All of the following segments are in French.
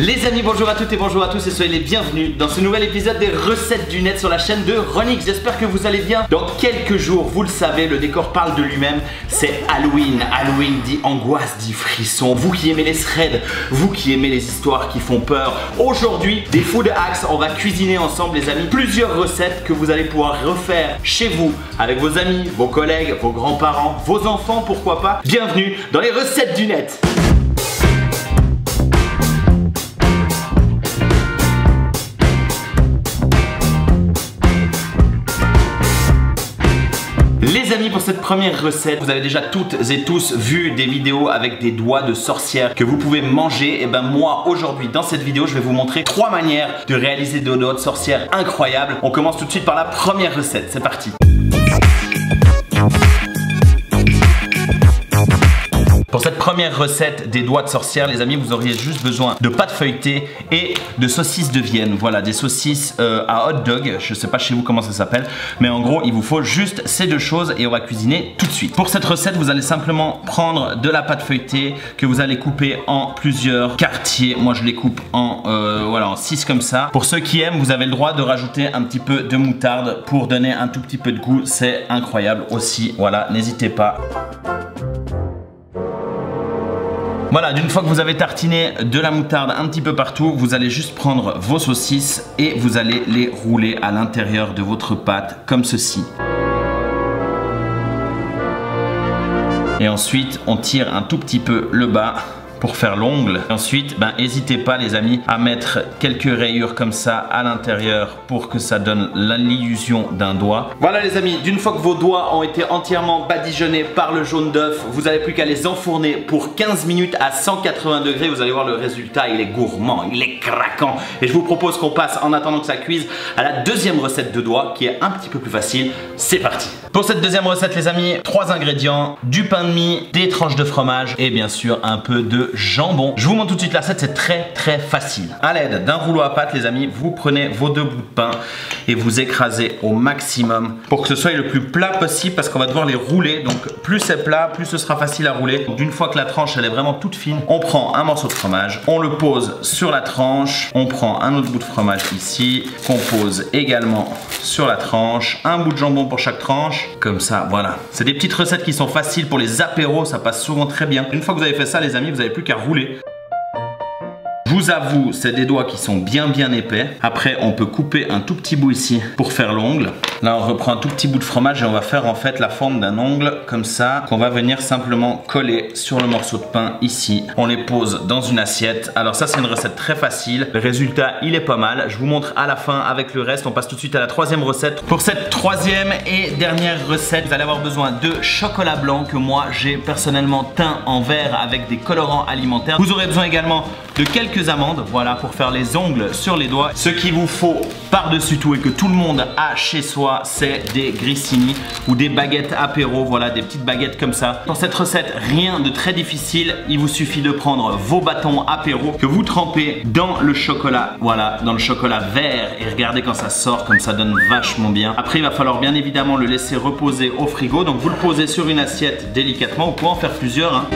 Les amis, bonjour à toutes et bonjour à tous et soyez les bienvenus dans ce nouvel épisode des recettes du net sur la chaîne de Ronix. J'espère que vous allez bien. Dans quelques jours, vous le savez, le décor parle de lui-même. C'est Halloween. Halloween dit angoisse, dit frisson. Vous qui aimez les threads, vous qui aimez les histoires qui font peur. Aujourd'hui, des food hacks, on va cuisiner ensemble les amis. Plusieurs recettes que vous allez pouvoir refaire chez vous, avec vos amis, vos collègues, vos grands-parents, vos enfants, pourquoi pas. Bienvenue dans les recettes du net. Les amis, pour cette première recette, vous avez déjà toutes et tous vu des vidéos avec des doigts de sorcière que vous pouvez manger. Et ben moi, aujourd'hui, dans cette vidéo, je vais vous montrer 3 manières de réaliser des doigts de sorcière incroyables. On commence tout de suite par la première recette. C'est parti. Pour cette première recette des doigts de sorcière, les amis, vous auriez juste besoin de pâte feuilletée et de saucisses de Vienne. Voilà, des saucisses à hot dog. Je sais pas chez vous comment ça s'appelle, mais en gros, il vous faut juste ces deux choses et on va cuisiner tout de suite. Pour cette recette, vous allez simplement prendre de la pâte feuilletée que vous allez couper en plusieurs quartiers. Moi, je les coupe en, voilà, en 6 comme ça. Pour ceux qui aiment, vous avez le droit de rajouter un petit peu de moutarde pour donner un tout petit peu de goût. C'est incroyable aussi. Voilà, n'hésitez pas. Voilà, d'une fois que vous avez tartiné de la moutarde un petit peu partout, vous allez juste prendre vos saucisses et vous allez les rouler à l'intérieur de votre pâte comme ceci. Et ensuite, on tire un tout petit peu le bas pour faire l'ongle. Ensuite, n'hésitez pas les amis à mettre quelques rayures comme ça à l'intérieur pour que ça donne l'illusion d'un doigt. Voilà les amis, d'une fois que vos doigts ont été entièrement badigeonnés par le jaune d'œuf, vous n'avez plus qu'à les enfourner pour 15 minutes à 180 degrés. Vous allez voir le résultat, il est gourmand, il est craquant. Et je vous propose qu'on passe, en attendant que ça cuise, à la deuxième recette de doigts qui est un petit peu plus facile. C'est parti. Pour cette deuxième recette les amis, 3 ingrédients, du pain de mie, des tranches de fromage et bien sûr un peu de jambon. Je vous montre tout de suite la recette, c'est très facile. À l'aide d'un rouleau à pâte les amis, vous prenez vos 2 bouts de pain et vous écrasez au maximum pour que ce soit le plus plat possible parce qu'on va devoir les rouler. Donc plus c'est plat, plus ce sera facile à rouler. Donc d'une fois que la tranche elle est vraiment toute fine, on prend un morceau de fromage, on le pose sur la tranche, on prend un autre bout de fromage ici, qu'on pose également sur la tranche, un bout de jambon pour chaque tranche, comme ça, voilà. C'est des petites recettes qui sont faciles pour les apéros, ça passe souvent très bien. Une fois que vous avez fait ça les amis, vous n'avez plus qu'à rouler. Je vous avoue, c'est des doigts qui sont bien épais. Après, on peut couper un tout petit bout ici pour faire l'ongle. Là, on reprend un tout petit bout de fromage et on va faire en fait la forme d'un ongle comme ça, qu'on va venir simplement coller sur le morceau de pain ici. On les pose dans une assiette. Alors ça, c'est une recette très facile. Le résultat, il est pas mal. Je vous montre à la fin avec le reste. On passe tout de suite à la 3e recette. Pour cette 3e et dernière recette, vous allez avoir besoin de chocolat blanc que moi, j'ai personnellement teint en vert avec des colorants alimentaires. Vous aurez besoin également de quelques amandes, voilà, pour faire les ongles sur les doigts. Ce qu'il vous faut par-dessus tout et que tout le monde a chez soi, c'est des grissini ou des baguettes apéro, voilà, des petites baguettes comme ça. Pour cette recette, rien de très difficile, il vous suffit de prendre vos bâtons apéro que vous trempez dans le chocolat, voilà, dans le chocolat vert et regardez quand ça sort, comme ça donne vachement bien. Après, il va falloir bien évidemment le laisser reposer au frigo, donc vous le posez sur une assiette délicatement, vous pouvez en faire plusieurs, hein.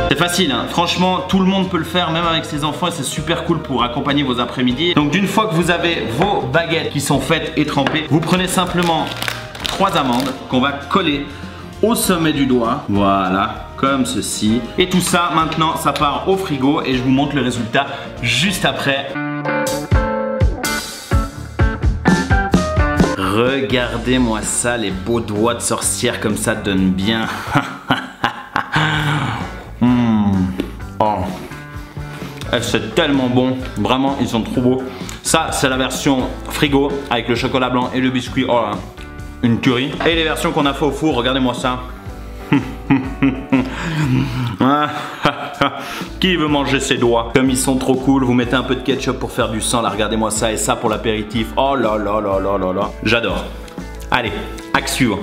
C'est facile, hein. Franchement, tout le monde peut le faire, même avec ses enfants, et c'est super cool pour accompagner vos après-midi. Donc d'une fois que vous avez vos baguettes qui sont faites et trempées, vous prenez simplement 3 amandes qu'on va coller au sommet du doigt, voilà, comme ceci. Et tout ça, maintenant, ça part au frigo et je vous montre le résultat juste après. Regardez-moi ça, les beaux doigts de sorcière comme ça donnent bien. Oh, c'est tellement bon, vraiment ils sont trop beaux. Ça c'est la version frigo avec le chocolat blanc et le biscuit, oh là, une tuerie. Et les versions qu'on a fait au four, regardez-moi ça. Qui veut manger ses doigts? Comme ils sont trop cool, vous mettez un peu de ketchup pour faire du sang, là regardez-moi ça, et ça pour l'apéritif. Oh là là là là là là, j'adore. Allez, axe suivant.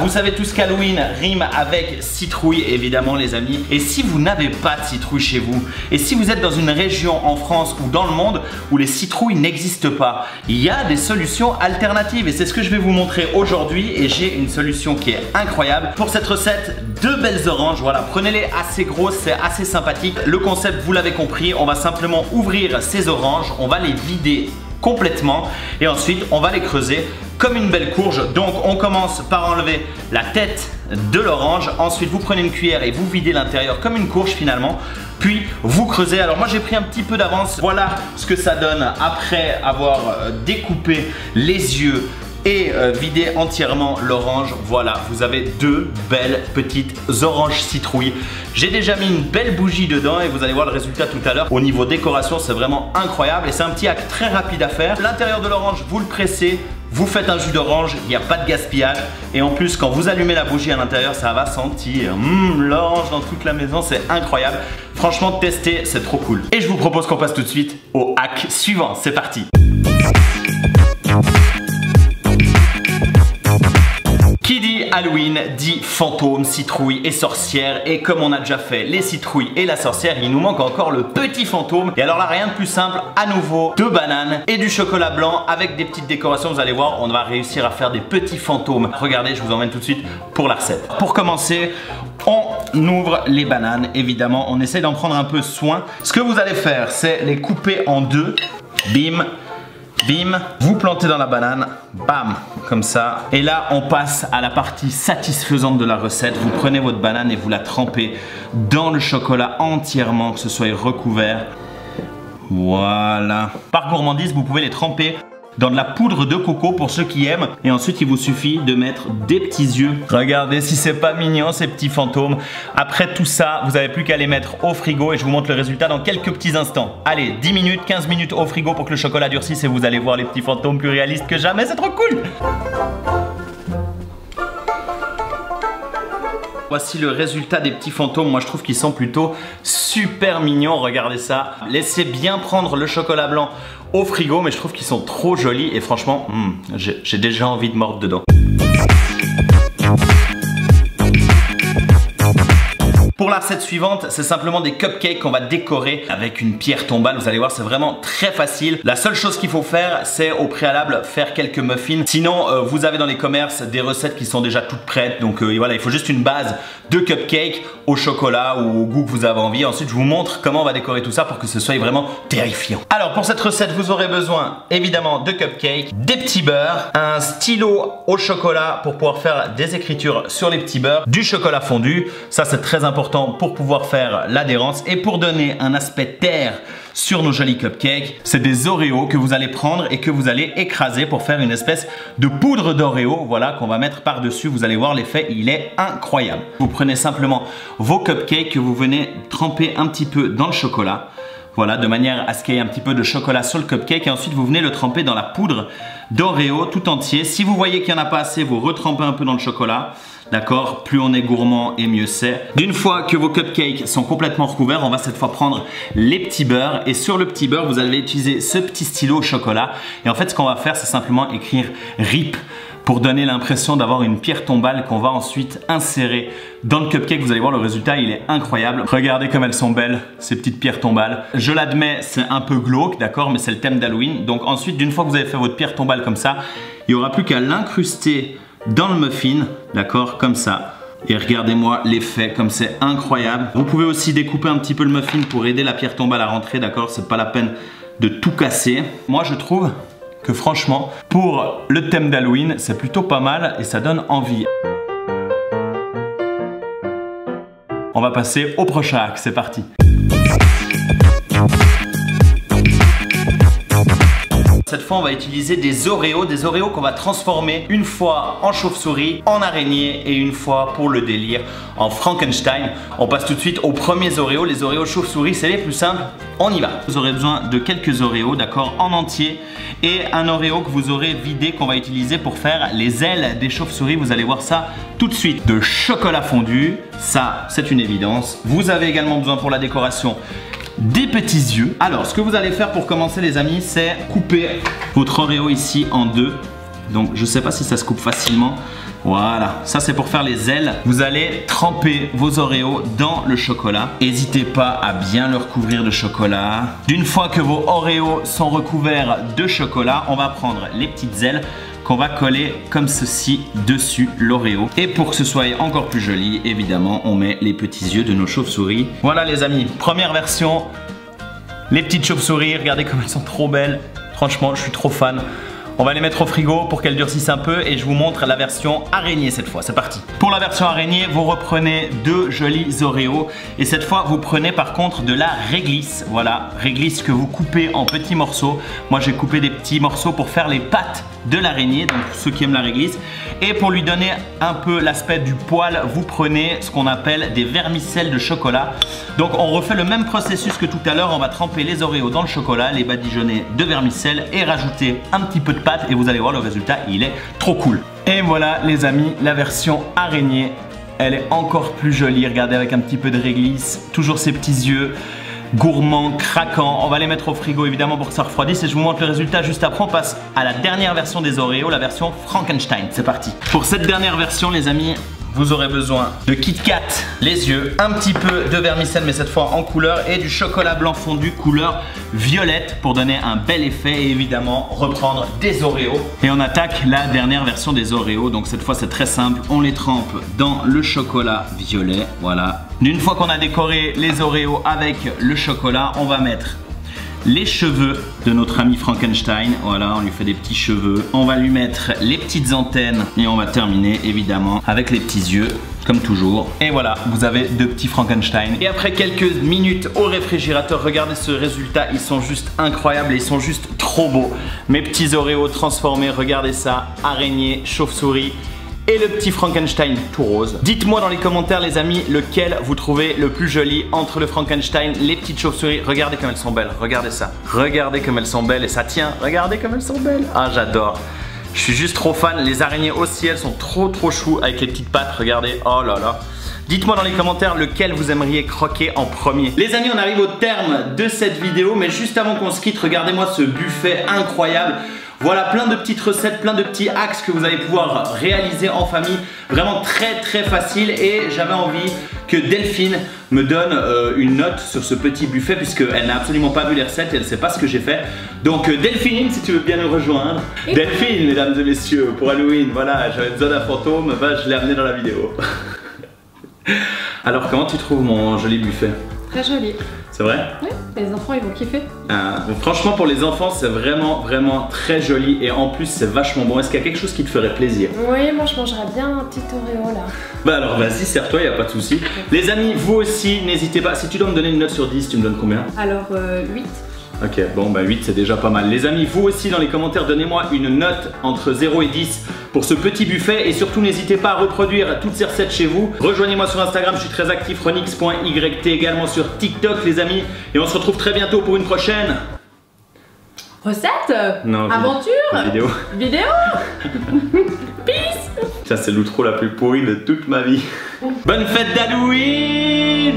vous savez tous qu'Halloween rime avec citrouille, évidemment les amis. Et si vous n'avez pas de citrouille chez vous, et si vous êtes dans une région en France ou dans le monde où les citrouilles n'existent pas, il y a des solutions alternatives. Et c'est ce que je vais vous montrer aujourd'hui. Et j'ai une solution qui est incroyable. Pour cette recette, 2 belles oranges, voilà, prenez-les assez grosses, c'est assez sympathique. Le concept, vous l'avez compris, on va simplement ouvrir ces oranges, on va les vider complètement et ensuite on va les creuser comme une belle courge. Donc on commence par enlever la tête de l'orange, ensuite vous prenez une cuillère et vous videz l'intérieur comme une courge finalement, puis vous creusez. Alors moi j'ai pris un petit peu d'avance, voilà ce que ça donne après avoir découpé les yeux et vider entièrement l'orange. Voilà, vous avez 2 belles petites oranges citrouilles. J'ai déjà mis une belle bougie dedans et vous allez voir le résultat tout à l'heure. Au niveau décoration, c'est vraiment incroyable et c'est un petit hack très rapide à faire. L'intérieur de l'orange, vous le pressez, vous faites un jus d'orange, il n'y a pas de gaspillage. Et en plus, quand vous allumez la bougie à l'intérieur, ça va sentir l'orange dans toute la maison, c'est incroyable. Franchement, testez, c'est trop cool. Et je vous propose qu'on passe tout de suite au hack suivant. C'est parti. Qui dit Halloween dit fantôme, citrouille et sorcière. Et comme on a déjà fait les citrouilles et la sorcière, il nous manque encore le petit fantôme. Et alors là, rien de plus simple, à nouveau 2 bananes et du chocolat blanc avec des petites décorations. Vous allez voir, on va réussir à faire des petits fantômes. Regardez, je vous emmène tout de suite pour la recette. Pour commencer, on ouvre les bananes. Évidemment, on essaie d'en prendre un peu soin. Ce que vous allez faire, c'est les couper en 2. Bim. Bim, vous plantez dans la banane, bam, comme ça. Et là, on passe à la partie satisfaisante de la recette. Vous prenez votre banane et vous la trempez dans le chocolat entièrement, que ce soit recouvert. Voilà. Par gourmandise, vous pouvez les tremper dans de la poudre de coco pour ceux qui aiment. Et ensuite, il vous suffit de mettre des petits yeux. Regardez si c'est pas mignon ces petits fantômes. Après tout ça, vous n'avez plus qu'à les mettre au frigo et je vous montre le résultat dans quelques petits instants. Allez, 10 minutes, 15 minutes au frigo pour que le chocolat durcisse et vous allez voir les petits fantômes plus réalistes que jamais. C'est trop cool! Voici le résultat des petits fantômes. Moi je trouve qu'ils sont plutôt super mignons. Regardez ça. Laissez bien prendre le chocolat blanc au frigo, mais je trouve qu'ils sont trop jolis et franchement, j'ai déjà envie de mordre dedans. Pour la recette suivante, c'est simplement des cupcakes qu'on va décorer avec une pierre tombale. Vous allez voir, c'est vraiment très facile. La seule chose qu'il faut faire, c'est au préalable faire quelques muffins. Sinon, vous avez dans les commerces des recettes qui sont déjà toutes prêtes. Donc voilà, il faut juste une base de cupcakes au chocolat ou au goût que vous avez envie. Ensuite, je vous montre comment on va décorer tout ça pour que ce soit vraiment terrifiant. Alors, pour cette recette, vous aurez besoin évidemment de cupcakes, des petits beurres, un stylo au chocolat pour pouvoir faire des écritures sur les petits beurres, du chocolat fondu. Ça, c'est très important pour pouvoir faire l'adhérence et pour donner un aspect terre sur nos jolis cupcakes. C'est des Oreos que vous allez prendre et que vous allez écraser pour faire une espèce de poudre d'Oreo, voilà, qu'on va mettre par-dessus. Vous allez voir, l'effet, il est incroyable. Vous prenez simplement vos cupcakes que vous venez tremper un petit peu dans le chocolat. Voilà, de manière à ce qu'il y ait un petit peu de chocolat sur le cupcake et ensuite vous venez le tremper dans la poudre d'Oreo tout entier. Si vous voyez qu'il n'y en a pas assez, vous retrempez un peu dans le chocolat. D'accord, plus on est gourmand et mieux c'est. D'une fois que vos cupcakes sont complètement recouverts, on va cette fois prendre les petits beurres et sur le petit beurre, vous allez utiliser ce petit stylo au chocolat. Et en fait, ce qu'on va faire, c'est simplement écrire RIP pour donner l'impression d'avoir une pierre tombale qu'on va ensuite insérer dans le cupcake. Vous allez voir, le résultat, il est incroyable. Regardez comme elles sont belles, ces petites pierres tombales. Je l'admets, c'est un peu glauque, d'accord, mais c'est le thème d'Halloween. Donc ensuite, d'une fois que vous avez fait votre pierre tombale comme ça, il n'y aura plus qu'à l'incruster dans le muffin, d'accord, comme ça. Et regardez-moi l'effet, comme c'est incroyable. Vous pouvez aussi découper un petit peu le muffin pour aider la pierre tombale à rentrer, d'accord. C'est pas la peine de tout casser. Moi, je trouve que franchement, pour le thème d'Halloween, c'est plutôt pas mal et ça donne envie. On va passer au prochain hack, c'est parti. Cette fois, on va utiliser des Oreos qu'on va transformer une fois en chauve-souris, en araignée et une fois pour le délire en Frankenstein. On passe tout de suite aux premiers Oreos. Les Oreos chauve-souris, c'est les plus simples. On y va. Vous aurez besoin de quelques Oreos, d'accord, en entier et un Oreo que vous aurez vidé qu'on va utiliser pour faire les ailes des chauves-souris. Vous allez voir ça tout de suite. De chocolat fondu, ça, c'est une évidence. Vous avez également besoin pour la décoration des petits yeux. Alors, ce que vous allez faire pour commencer les amis, c'est couper votre Oreo ici en deux. Donc je sais pas si ça se coupe facilement. Voilà, ça c'est pour faire les ailes. Vous allez tremper vos Oreos dans le chocolat. N'hésitez pas à bien le recouvrir de chocolat. D'une fois que vos Oreos sont recouverts de chocolat, on va prendre les petites ailes qu'on va coller comme ceci dessus l'Oreo. Et pour que ce soit encore plus joli, évidemment, on met les petits yeux de nos chauves-souris. Voilà les amis, première version. Les petites chauves-souris, regardez comme elles sont trop belles. Franchement, je suis trop fan. On va les mettre au frigo pour qu'elles durcissent un peu et je vous montre la version araignée cette fois. C'est parti. Pour la version araignée, vous reprenez 2 jolis Oreos et cette fois vous prenez par contre de la réglisse. Voilà, réglisse que vous coupez en petits morceaux. Moi j'ai coupé des petits morceaux pour faire les pattes de l'araignée, donc pour ceux qui aiment la réglisse. Et pour lui donner un peu l'aspect du poil, vous prenez ce qu'on appelle des vermicelles de chocolat. Donc on refait le même processus que tout à l'heure. On va tremper les Oreos dans le chocolat, les badigeonner de vermicelles et rajouter un petit peu de pâte et vous allez voir le résultat, il est trop cool. Et voilà les amis, la version araignée, elle est encore plus jolie. Regardez avec un petit peu de réglisse, toujours ses petits yeux gourmands, craquants. On va les mettre au frigo évidemment pour que ça refroidisse et je vous montre le résultat juste après. On passe à la dernière version des Oreos, la version Frankenstein. C'est parti. Pour cette dernière version les amis, vous aurez besoin de Kit Kat, les yeux, un petit peu de vermicelle mais cette fois en couleur et du chocolat blanc fondu couleur violette pour donner un bel effet et évidemment reprendre des Oreos. Et on attaque la dernière version des Oreos, donc cette fois c'est très simple, on les trempe dans le chocolat violet, voilà. Une fois qu'on a décoré les Oreos avec le chocolat, on va mettre les cheveux de notre ami Frankenstein. Voilà, on lui fait des petits cheveux. On va lui mettre les petites antennes et on va terminer évidemment avec les petits yeux comme toujours. Et voilà, vous avez 2 petits Frankenstein. Et après quelques minutes au réfrigérateur, regardez ce résultat, ils sont juste incroyables et ils sont juste trop beaux. Mes petits Oreos transformés, regardez ça, araignée, chauve-souris et le petit Frankenstein tout rose. Dites-moi dans les commentaires les amis, lequel vous trouvez le plus joli entre le Frankenstein, les petites chauves-souris. Regardez comme elles sont belles, regardez ça. Regardez comme elles sont belles et ça tient, regardez comme elles sont belles. Ah j'adore. Je suis juste trop fan, les araignées aussi elles sont trop chou avec les petites pattes, regardez, oh là là. Dites-moi dans les commentaires lequel vous aimeriez croquer en premier. Les amis, on arrive au terme de cette vidéo, mais juste avant qu'on se quitte, regardez-moi ce buffet incroyable. Voilà plein de petites recettes, plein de petits hacks que vous allez pouvoir réaliser en famille. Vraiment très facile et j'avais envie que Delphine me donne une note sur ce petit buffet puisqu'elle n'a absolument pas vu les recettes et elle ne sait pas ce que j'ai fait. Donc Delphine, si tu veux bien nous rejoindre. Et Delphine, mesdames et messieurs, pour Halloween, voilà, j'avais besoin d'un fantôme, bah, je l'ai amené dans la vidéo. Alors comment tu trouves mon joli buffet? Très joli. C'est vrai? Oui, les enfants ils vont kiffer. Franchement pour les enfants c'est vraiment très joli et en plus c'est vachement bon. Est-ce qu'il y a quelque chose qui te ferait plaisir? Oui, moi je mangerais bien un petit Oreo là. Bah alors vas-y, sers-toi, y a pas de souci. Les amis, vous aussi n'hésitez pas, si tu dois me donner une note sur 10, tu me donnes combien? Alors 8. Ok, bon bah 8 c'est déjà pas mal. Les amis, vous aussi dans les commentaires, donnez-moi une note entre 0 et 10 pour ce petit buffet. Et surtout n'hésitez pas à reproduire toutes ces recettes chez vous. Rejoignez-moi sur Instagram, je suis très actif, ronix.yt, également sur TikTok les amis. Et on se retrouve très bientôt pour une prochaine... Recette? Non, aventure? Vidéo. Vidéo. Peace. Ça c'est l'outro la plus pourrie de toute ma vie. Bonne fête d'Halloween!